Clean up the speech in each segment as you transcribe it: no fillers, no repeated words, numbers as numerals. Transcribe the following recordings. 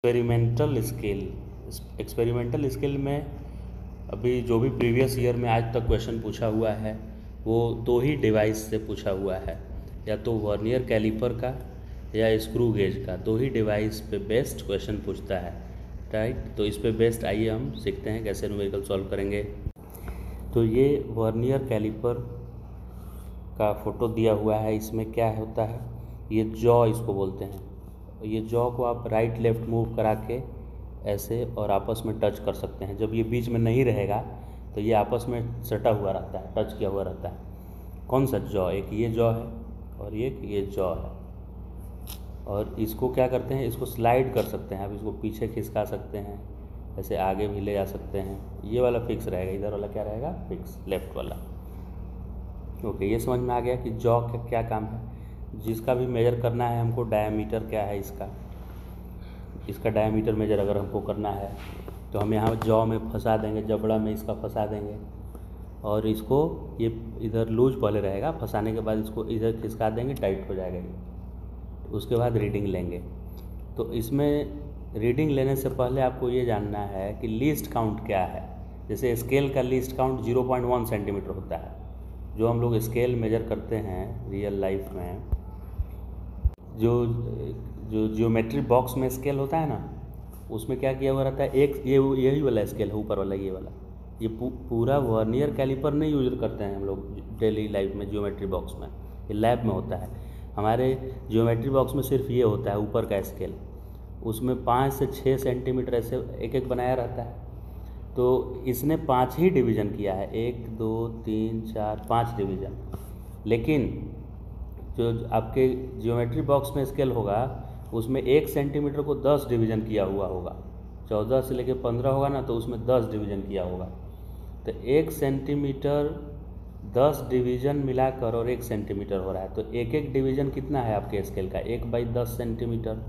Experimental scale में अभी जो भी प्रीवियस ईयर में आज तक क्वेश्चन पूछा हुआ है वो दो ही डिवाइस से पूछा हुआ है, या तो वर्नियर कैलिपर का या स्क्रू गेज का। दो ही डिवाइस पे बेस्ट क्वेश्चन पूछता है, राइट। तो इस पे बेस्ट आइए हम सीखते हैं कैसे न्यूमेरिकल सॉल्व करेंगे। तो ये वर्नियर कैलिपर का फ़ोटो दिया हुआ है। इसमें क्या होता है, ये जॉ इसको बोलते हैं। ये जॉ को आप राइट लेफ़्ट मूव करा के ऐसे और आपस में टच कर सकते हैं। जब ये बीच में नहीं रहेगा तो ये आपस में सटा हुआ रहता है, टच किया हुआ रहता है। कौन सा जॉ? एक ये जॉ है और एक ये जॉ है। और इसको क्या करते हैं, इसको स्लाइड कर सकते हैं। आप इसको पीछे खिसका सकते हैं, ऐसे आगे भी ले जा सकते हैं। ये वाला फिक्स रहेगा, इधर वाला क्या रहेगा, फिक्स, लेफ़्ट वाला। ओके, ये समझ में आ गया कि जॉ का क्या काम है। जिसका भी मेजर करना है हमको, डायमीटर क्या है इसका डायमीटर मेजर अगर हमको करना है तो हम यहाँ जॉ में फंसा देंगे, जबड़ा में इसका फंसा देंगे और इसको ये इधर लूज पहले रहेगा, फंसाने के बाद इसको इधर खिसका देंगे, टाइट हो जाएगा ये। उसके बाद रीडिंग लेंगे। तो इसमें रीडिंग लेने से पहले आपको ये जानना है कि लीस्ट काउंट क्या है। जैसे स्केल का लीस्ट काउंट 0.1 सेंटीमीटर होता है। जो हम लोग स्केल मेजर करते हैं रियल लाइफ में, जो ज्योमेट्री बॉक्स में स्केल होता है ना, उसमें क्या किया हुआ रहता है, एक यही वाला स्केल है, ऊपर वाला ये वाला। ये पूरा वर्नियर कैलिपर नहीं यूज करते हैं हम लोग डेली लाइफ में ज्योमेट्री बॉक्स में, ये लैब में होता है। हमारे ज्योमेट्री बॉक्स में सिर्फ ये होता है ऊपर का स्केल। उसमें 5 से 6 सेंटीमीटर ऐसे एक एक बनाया रहता है। तो इसने 5 ही डिवीज़न किया है, 1 2 3 4 5 डिवीज़न। लेकिन जो आपके ज्योमेट्री बॉक्स में स्केल होगा उसमें 1 सेंटीमीटर को 10 डिवीज़न किया हुआ होगा। 14 से लेकर 15 होगा ना, तो उसमें 10 डिवीज़न किया होगा। तो 1 सेंटीमीटर 10 डिवीज़न मिलाकर और 1 सेंटीमीटर हो रहा है। तो एक एक डिवीज़न कितना है आपके स्केल का, 1/10 सेंटीमीटर,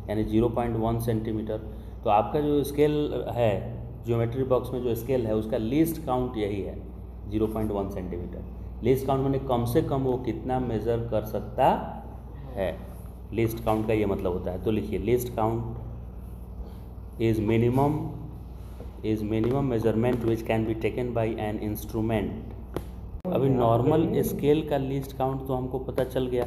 यानी 0.1 सेंटीमीटर। तो आपका जो स्केल है ज्योमेट्री बॉक्स में, जो स्केल है उसका लीस्ट काउंट यही है, 0.1 सेंटीमीटर। लीस्ट काउंट मैंने कम से कम वो कितना मेज़र कर सकता है, लीस्ट काउंट का ये मतलब होता है। तो लिखिए, least count is minimum measurement which can be taken by an instrument. अभी नॉर्मल स्केल का लीस्ट काउंट तो हमको पता चल गया।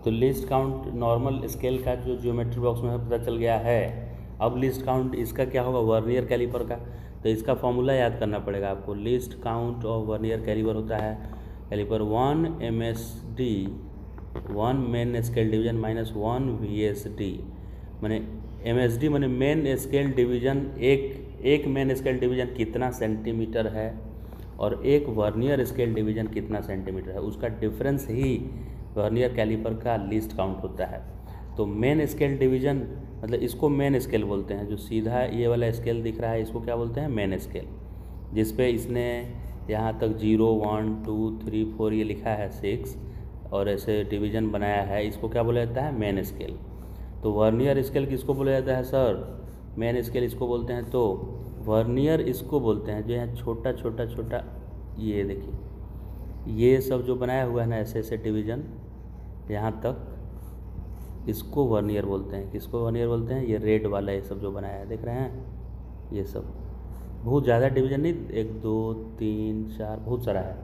तो लीस्ट काउंट नॉर्मल स्केल का जो ज्योमेट्री बॉक्स में पता चल गया है। अब लीस्ट काउंट इसका क्या होगा, वर्नियर कैलिपर का। तो इसका फॉर्मूला याद करना पड़ेगा आपको। Least count of vernier calliper होता है calliper 1 MSD 1 main scale division minus 1 VSD। मैंने MSD मैंने मेन स्केल डिवीजन, एक मेन स्केल डिवीजन कितना सेंटीमीटर है और एक वर्नियर स्केल डिवीजन कितना सेंटीमीटर है, उसका डिफरेंस ही वर्नियर कैलिपर का लीस्ट काउंट होता है। तो मेन स्केल डिवीजन मतलब इसको मेन स्केल बोलते हैं। जो सीधा ये वाला स्केल दिख रहा है इसको क्या बोलते हैं, मेन स्केल। जिस पे इसने यहाँ तक 0 1 2 3 4 ये लिखा है 6 और ऐसे डिवीज़न बनाया है, इसको क्या बोला जाता है, मेन स्केल। तो वर्नियर स्केल किसको बोला जाता है सर, मेन स्केल इसको बोलते हैं। तो वर्नियर इसको बोलते हैं जो यहाँ छोटा छोटा छोटा, ये देखिए ये सब जो बनाया हुआ है ना ऐसे ऐसे डिवीज़न यहाँ तक, इसको वर्नियर बोलते हैं। किसको वर्नियर बोलते हैं, ये रेड वाला ये सब जो बनाया है देख रहे हैं, ये सब बहुत ज़्यादा डिवीज़न नहीं, 1 2 3 4 बहुत सारा है।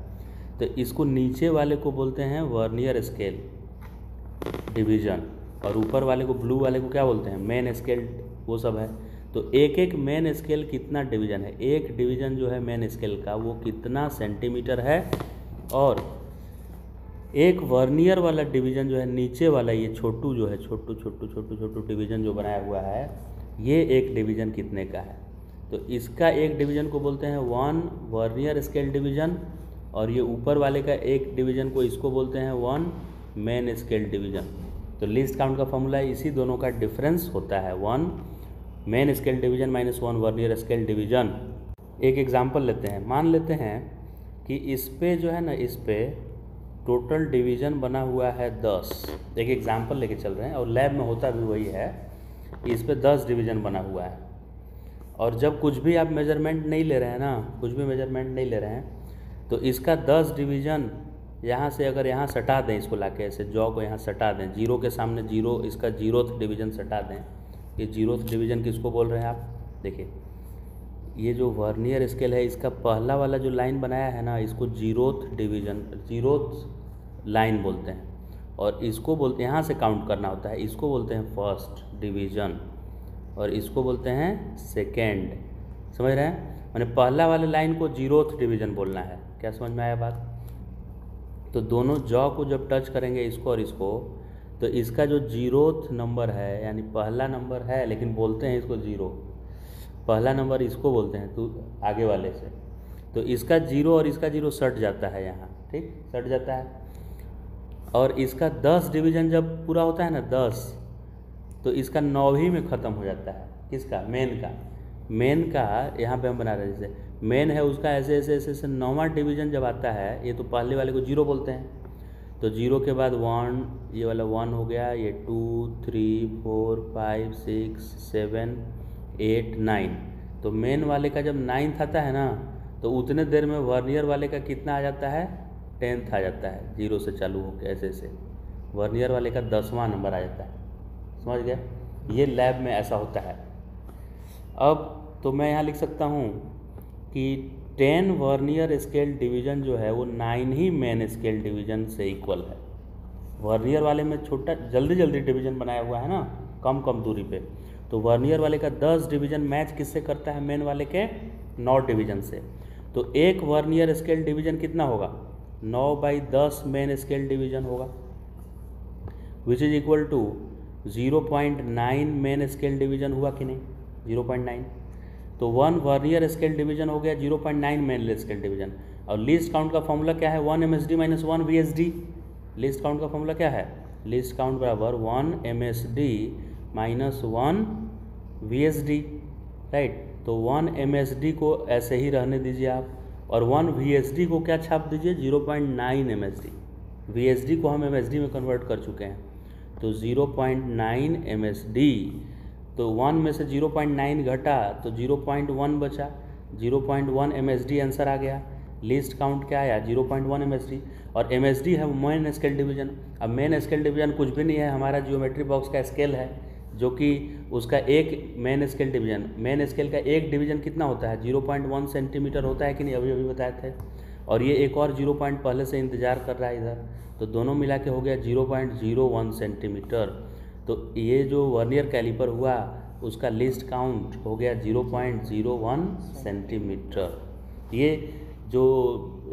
तो इसको नीचे वाले को बोलते हैं वर्नियर स्केल डिवीज़न, और ऊपर वाले को, ब्लू वाले को क्या बोलते हैं, मेन स्केल, वो सब है। तो एक एक मेन स्केल कितना डिवीज़न है, एक डिवीज़न जो है मेन स्केल का वो कितना सेंटीमीटर है, और एक वर्नियर वाला डिवीज़न जो है नीचे वाला, ये छोटू जो है, छोटू डिवीज़न जो बनाया हुआ है, ये एक डिवीज़न कितने का है। तो इसका एक डिवीज़न को बोलते हैं 1 वर्नियर स्केल डिवीज़न, और ये ऊपर वाले का एक डिवीज़न को इसको बोलते हैं 1 मेन स्केल डिवीज़न। तो लीस्ट काउंट का फॉर्मूला इसी दोनों का डिफरेंस होता है, 1 main scale division minus 1 vernier scale division. एक एग्जाम्पल लेते हैं। मान लेते हैं कि इस पे जो है ना, इस पे टोटल डिवीज़न बना हुआ है 10। एक एग्जाम्पल लेके चल रहे हैं और लैब में होता भी वही है। इस पे 10 डिवीज़न बना हुआ है, और जब कुछ भी आप मेजरमेंट नहीं ले रहे हैं ना, कुछ भी मेजरमेंट नहीं ले रहे हैं, तो इसका 10 डिवीज़न यहाँ से अगर यहाँ सटा दें इसको लाके ऐसे जॉ को यहाँ सटा दें, जीरो के सामने जीरो, इसका जीरोथ डिवीजन सटा दें। ये जीरोथ डिवीजन किसको बोल रहे हैं आप? देखिए ये जो वर्नियर स्केल है इसका पहला वाला जो लाइन बनाया है ना, इसको जीरोथ डिवीजन, जीरोथ लाइन बोलते हैं। और इसको बोलते हैं, यहाँ से काउंट करना होता है, इसको बोलते हैं फर्स्ट डिवीजन और इसको बोलते हैं सेकेंड। समझ रहे हैं? मैंने पहला वाले लाइन को जीरोथ डिवीजन बोलना है। क्या समझ में आया बात? तो दोनों जॉ को जब टच करेंगे इसको और इसको, तो इसका जो जीरोथ नंबर है यानी पहला नंबर है, लेकिन बोलते हैं इसको जीरो, पहला नंबर इसको बोलते हैं तो आगे वाले से, तो इसका जीरो और इसका जीरो सट जाता है यहाँ, ठीक, सट जाता है। और इसका 10 डिवीजन जब पूरा होता है ना 10, तो इसका 9 में ख़त्म हो जाता है। किसका? मेन का। मेन का यहाँ पे हम बना रहे हैं, जैसे मेन है उसका ऐसे ऐसे ऐसे ऐसे 9वां डिवीजन जब आता है, ये तो पहले वाले को जीरो बोलते हैं, तो जीरो के बाद 1, ये वाला 1 हो गया, ये 2 3 4 5 6 7 8 9, तो मेन वाले का जब 9th आता है ना, तो उतने देर में वर्नियर वाले का कितना आ जाता है? 10th आ जाता है, जीरो से चालू होकर ऐसे ऐसे वर्नियर वाले का 10वां नंबर आ जाता है। समझ गए? ये लैब में ऐसा होता है। अब तो मैं यहाँ लिख सकता हूँ कि 10 वर्नियर स्केल डिवीज़न जो है वो 9 ही मेन स्केल डिवीज़न से इक्वल है। वर्नियर वाले में छोटा जल्दी जल्दी डिवीज़न बनाया हुआ है ना, कम कम दूरी पे, तो वर्नियर वाले का 10 डिवीज़न मैच किससे करता है? मेन वाले के 9 डिवीज़न से। तो एक वर्नियर स्केल डिवीज़न कितना होगा? 9/10 मेन स्केल डिवीज़न होगा, which is equal to 0.9 main scale division हुआ कि नहीं? 0.9। तो 1 वर्नियर स्केल डिवीज़न हो गया 0.9 मेन स्केल डिवीज़न। और लीस्ट काउंट का फॉर्मूला क्या है? 1 MSD - 1 VSD। लीस्ट काउंट का फॉर्मूला क्या है? लीस्ट काउंट बराबर 1 MSD - 1 VSD, राइट। तो 1 MSD को ऐसे ही रहने दीजिए आप, और 1 VSD को क्या छाप दीजिए? 0.9 MSD। VSD को हम MSD में कन्वर्ट कर चुके हैं, तो 0.9 MSD। तो 1 में से 0.9 घटा तो 0.1 बचा, 0.1 MSD आंसर आ गया। लीस्ट काउंट क्या आया? 0.1 MSD। और MSD है मेन स्केल डिवीज़न। अब मेन स्केल डिवीज़न कुछ भी नहीं है, हमारा ज्योमेट्री बॉक्स का स्केल है, जो कि उसका एक main scale division, main scale का एक डिवीज़न कितना होता है? 0.1 सेंटीमीटर होता है कि नहीं? अभी अभी बताए थे। और ये एक और 0 पॉइंट पहले से इंतज़ार कर रहा है इधर, तो दोनों मिला के हो गया 0.01 सेंटीमीटर। तो ये जो वर्नियर कैलिपर हुआ उसका लिस्ट काउंट हो गया 0.01 सेंटीमीटर। ये जो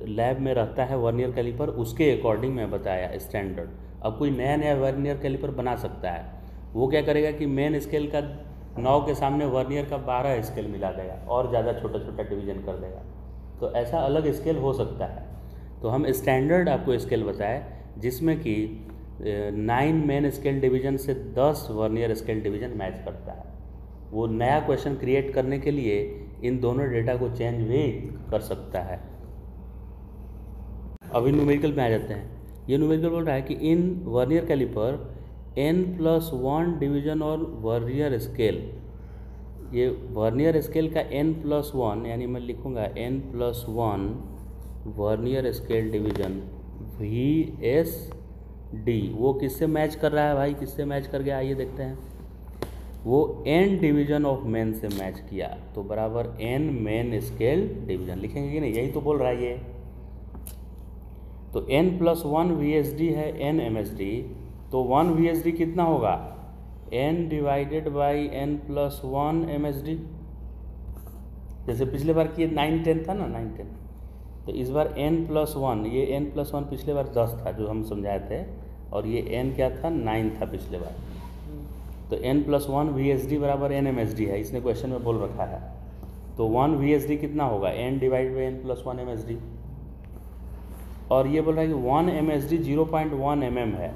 लैब में रहता है वर्नियर कैलिपर, उसके अकॉर्डिंग मैं बताया स्टैंडर्ड। अब कोई नया नया वर्नियर कैलिपर बना सकता है, वो क्या करेगा कि मेन स्केल का 9 के सामने वर्नियर का 12 स्केल मिला देगा और ज़्यादा छोटा छोटा डिवीज़न कर देगा। तो ऐसा अलग स्केल हो सकता है। तो हम स्टैंडर्ड आपको स्केल बताए जिसमें कि 9 मेन स्केल डिवीज़न से 10 वर्नियर स्केल डिवीज़न मैच करता है। वो नया क्वेश्चन क्रिएट करने के लिए इन दोनों डेटा को चेंज भी कर सकता है। अभी न्यूमेरिकल में आ जाते हैं। ये न्यूमेरिकल बोल रहा है कि in vernier calliper n+1 division और वर्नियर स्केल, ये वर्नियर स्केल का n+1 यानी मैं लिखूँगा n+1 vernier scale division VSD, वो किससे मैच कर रहा है भाई? किससे मैच कर गया? आइए देखते हैं। वो n डिवीज़न ऑफ मेन से मैच किया, तो बराबर n मेन स्केल डिवीज़न लिखेंगे कि नहीं? यही तो बोल रहा है ये। तो n+1 VSD है n MSD, तो 1 VSD कितना होगा? n divided by n+1 MSD। जैसे पिछले बार की 9-10 था ना, 9-10, तो इस बार n+1, ये n+1 पिछले बार 10 था जो हम समझाए थे, और ये n क्या था? 9 था पिछले बार। तो n+1 VSD बराबर n MSD है, इसने क्वेश्चन में बोल रखा है। तो 1 VSD कितना होगा? n divide by n+1 MSD। और ये बोल रहा है कि 1 MSD 0.1 mm है,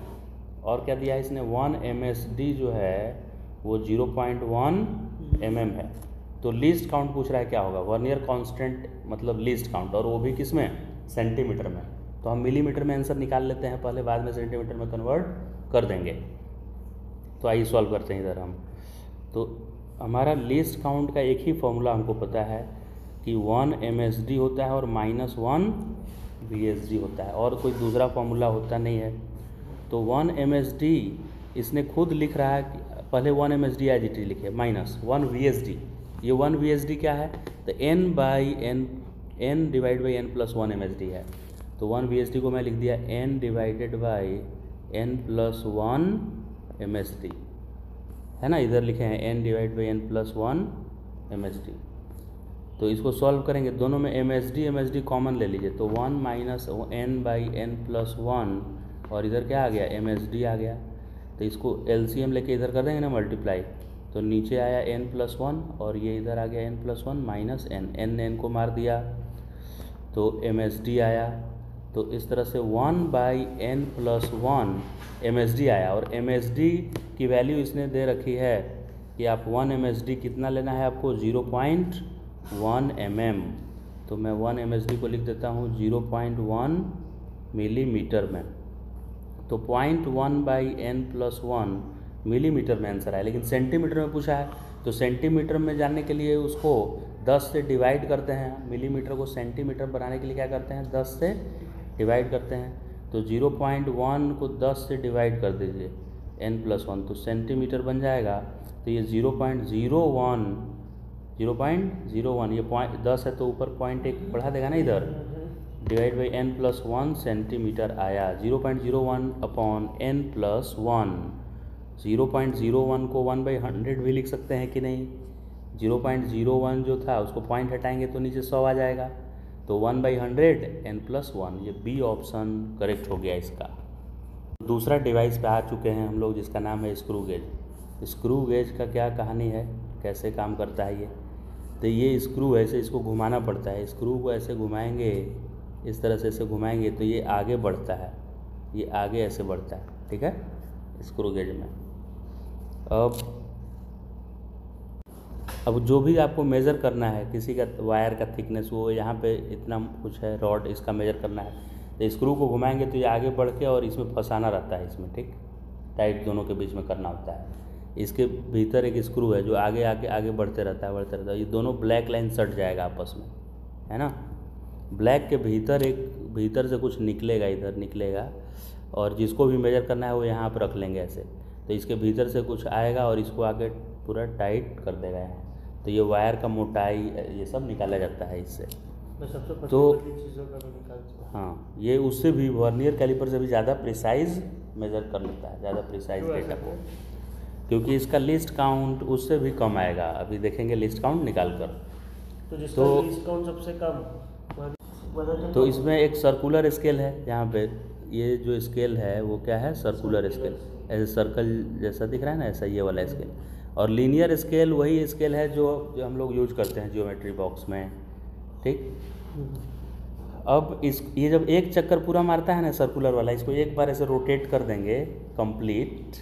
और क्या दिया है इसने? 1 MSD जो है वो 0.1 mm है। तो लीस्ट काउंट पूछ रहा है क्या होगा? वर्नियर कांस्टेंट मतलब लीस्ट काउंट, और वो भी किस में? सेंटीमीटर में। तो हम मिलीमीटर में आंसर निकाल लेते हैं पहले, बाद में सेंटीमीटर में कन्वर्ट कर देंगे। तो आइए सॉल्व करते हैं इधर हम। तो हमारा लीस्ट काउंट का एक ही फॉर्मूला हमको पता है कि 1 MSD होता है और -1 VSD होता है, और कोई दूसरा फॉर्मूला होता नहीं है। तो 1 MSD इसने खुद लिख रहा है कि पहले 1 MSD IGT लिखे माइनस 1 VSD। ये 1 VSD क्या है, तो n divide by n plus 1 MSD है। तो 1 VSD को मैं लिख दिया n divided by n plus 1 MSD, है ना, इधर लिखे हैं n divide by n plus 1 MSD। तो इसको सॉल्व करेंगे, दोनों में MSD कॉमन ले लीजिए, तो 1 minus n by n plus 1, और इधर क्या आ गया, MSD आ गया। तो इसको LCM लेके इधर कर देंगे ना मल्टीप्लाई, तो नीचे आया n प्लस 1 और ये इधर आ गया n प्लस 1 माइनस n को मार दिया तो MSD आया। तो इस तरह से 1 बाई n प्लस 1 MSD आया, और MSD की वैल्यू इसने दे रखी है कि आप 1 MSD कितना लेना है आपको, 0.1 mm। तो मैं 1 MSD को लिख देता हूँ 0.1 मिलीमीटर में। तो 0.1 बाई n प्लस 1 मिलीमीटर में आंसर आया, लेकिन सेंटीमीटर में पूछा है, तो सेंटीमीटर में जानने के लिए उसको 10 से डिवाइड करते हैं। मिलीमीटर को सेंटीमीटर बनाने के लिए क्या करते हैं, 10 से डिवाइड करते हैं। तो 0.1 को 10 से डिवाइड कर दीजिए n प्लस 1, तो सेंटीमीटर बन जाएगा। तो ये 0.01 ये 10 है तो ऊपर 0.1 बढ़ा देगा ना इधर, divide by n plus 1 centimetre आया। 0.01 अपॉन n प्लस 1। 0.01 को 1/100 भी लिख सकते हैं कि नहीं। 0.01 जो था उसको पॉइंट हटाएंगे तो नीचे 100 आ जाएगा, तो 1/100 n प्लस 1, ये बी ऑप्शन करेक्ट हो गया इसका। दूसरा डिवाइस पे आ चुके हैं हम लोग, जिसका नाम है स्क्रू गेज। स्क्रू गेज का क्या कहानी है, कैसे काम करता है ये, तो ये स्क्रू ऐसे इसको घुमाना पड़ता है। स्क्रू को ऐसे घुमाएंगे, इस तरह से ऐसे घुमाएंगे तो ये आगे बढ़ता है, ये आगे ऐसे बढ़ता है, ठीक है, स्क्रू गेज में। अब जो भी आपको मेज़र करना है, किसी का वायर का थिकनेस, वो यहाँ पे इतना कुछ है रॉड, इसका मेज़र करना है, तो स्क्रू को घुमाएंगे तो ये आगे बढ़ के और इसमें फंसाना रहता है, इसमें ठीक टाइट दोनों के बीच में करना होता है। इसके भीतर एक स्क्रू है जो आगे आगे बढ़ते रहता है। ये दोनों ब्लैक लाइन सट जाएगा आपस में, है ना। ब्लैक के भीतर से कुछ निकलेगा, इधर निकलेगा, और जिसको भी मेजर करना है वो यहाँ पर रख लेंगे ऐसे, तो इसके भीतर से कुछ आएगा और इसको आगे पूरा टाइट कर देगा यहाँ। तो ये वायर का मोटाई ये सब निकाला जाता है इससे। तो हाँ, ये उससे भी वर्नियर कैलिपर से भी ज़्यादा प्रिसाइज मेज़र कर लेता है, ज़्यादा प्रिसाइज डेटा को, क्योंकि इसका लिस्ट काउंट उससे भी कम आएगा। अभी देखेंगे लिस्ट काउंट निकाल कर। तो लिस्ट काउंट सबसे कम, तो इसमें एक सर्कुलर स्केल है, यहाँ पे ये जो स्केल है वो क्या है, सर्कुलर स्केल, ऐसे सर्कल जैसा दिख रहा है ना, ऐसा ये वाला स्केल। और लीनियर स्केल वही स्केल है जो हम लोग यूज करते हैं ज्योमेट्री बॉक्स में, ठीक। अब ये जब एक चक्कर पूरा मारता है ना सर्कुलर वाला, इसको एक बार ऐसे रोटेट कर देंगे कंप्लीट,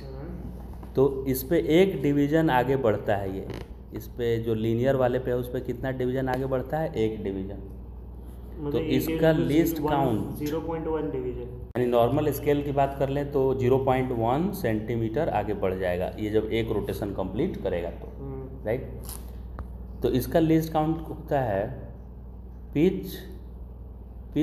तो इस पे एक डिवीज़न आगे बढ़ता है। ये इस पे जो लीनियर वाले पे है उस पे कितना डिवीज़न आगे बढ़ता है, एक डिवीज़न। तो इसका लिस्ट काउंट 0.1 डिवीज़न, यानी नॉर्मल स्केल की बात कर लें तो 0.1 सेंटीमीटर आगे बढ़ जाएगा ये जब एक रोटेशन कंप्लीट करेगा तो, राइट। तो इसका लिस्ट काउंट होता है पिच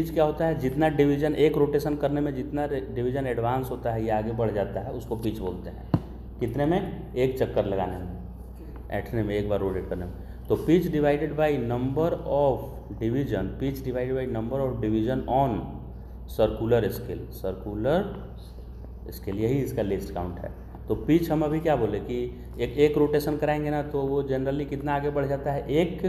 क्या होता है, जितना डिवीज़न एक रोटेशन करने में जितना डिवीज़न एडवांस होता है, ये आगे बढ़ जाता है, उसको पिच बोलते हैं। कितने में, एक चक्कर लगाने में, ऐठने में, एक बार रोटेट करने में। तो pitch divided by number of division, pitch divided by number of division on circular scale, यही इसका लिस्ट काउंट है। तो पिच हम अभी क्या बोले कि एक रोटेशन कराएंगे ना, तो वो जनरली कितना आगे बढ़ जाता है, एक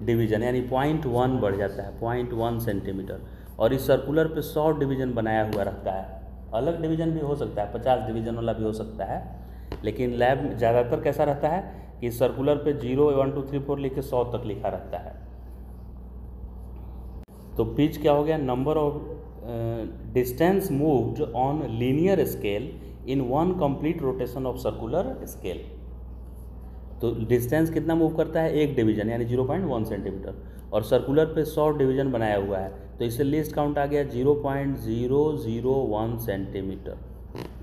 डिवीज़न, यानी 0.1 बढ़ जाता है, 0.1 सेंटीमीटर। और इस सर्कुलर पे 100 डिवीज़न बनाया हुआ रहता है। अलग डिवीज़न भी हो सकता है, 50 डिवीज़न वाला भी हो सकता है, लेकिन लैब में ज़्यादातर कैसा रहता है कि सर्कुलर पे 0, 1, 2, 3, 4 लिख के 100 तक लिखा रहता है। तो पिच क्या हो गया, number of distance moved on linear scale in one complete rotation of circular scale. तो डिस्टेंस कितना मूव करता है, एक डिवीज़न, यानी 0.1 सेंटीमीटर, और सर्कुलर पे 100 डिवीज़न बनाया हुआ है, तो इससे लिस्ट काउंट आ गया 0.001 सेंटीमीटर।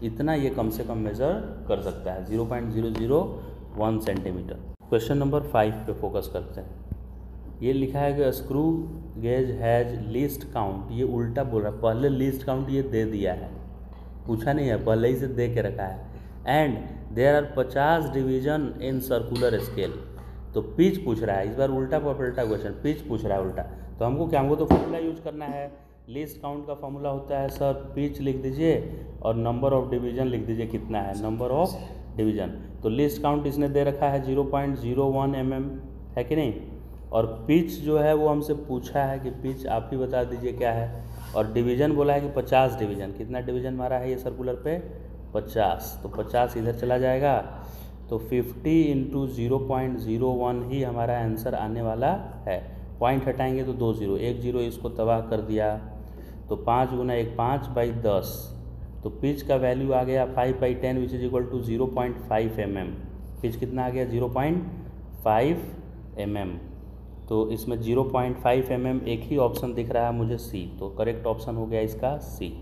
इतना ये कम से कम मेज़र कर सकता है, 0.001 सेंटीमीटर। क्वेश्चन नंबर 5 पे फोकस करते हैं। ये लिखा है कि screw gauge has least count, ये उल्टा बोल रहा है, पहले लीस्ट काउंट ये दे दिया है, पूछा नहीं है, पहले ही से दे के रखा है। And there are 50 division in circular scale, तो पिच पूछ रहा है, इस बार उल्टा पलटा क्वेश्चन, पिच पूछ रहा है उल्टा। तो हमको क्या, हमको तो फॉर्मूला यूज करना है, लीस्ट काउंट का फॉर्मूला होता है सर पिच लिख दीजिए और नंबर ऑफ डिवीजन लिख दीजिए, कितना है नंबर ऑफ डिवीजन। तो लीस्ट काउंट इसने दे रखा है 0.01 mm, है कि नहीं, और पिच जो है वो हमसे पूछा है कि पिच आप ही बता दीजिए क्या है, और डिवीज़न बोला है कि 50 डिवीज़न, कितना डिवीज़न मारा है ये सर्कुलर पे 50, तो 50 इधर चला जाएगा, तो 50 × 0.01 ही हमारा आंसर आने वाला है। पॉइंट हटाएंगे तो 2 0, 1 0 इसको तबाह कर दिया, तो 5 × 1 5/10, तो पिच का वैल्यू आ गया 5/10 which is equal to 0.5 mm, pitch कितना आ गया 0.5 mm, तो इसमें 0.5 mm एक ही ऑप्शन दिख रहा है मुझे सी, तो करेक्ट ऑप्शन हो गया इसका सी।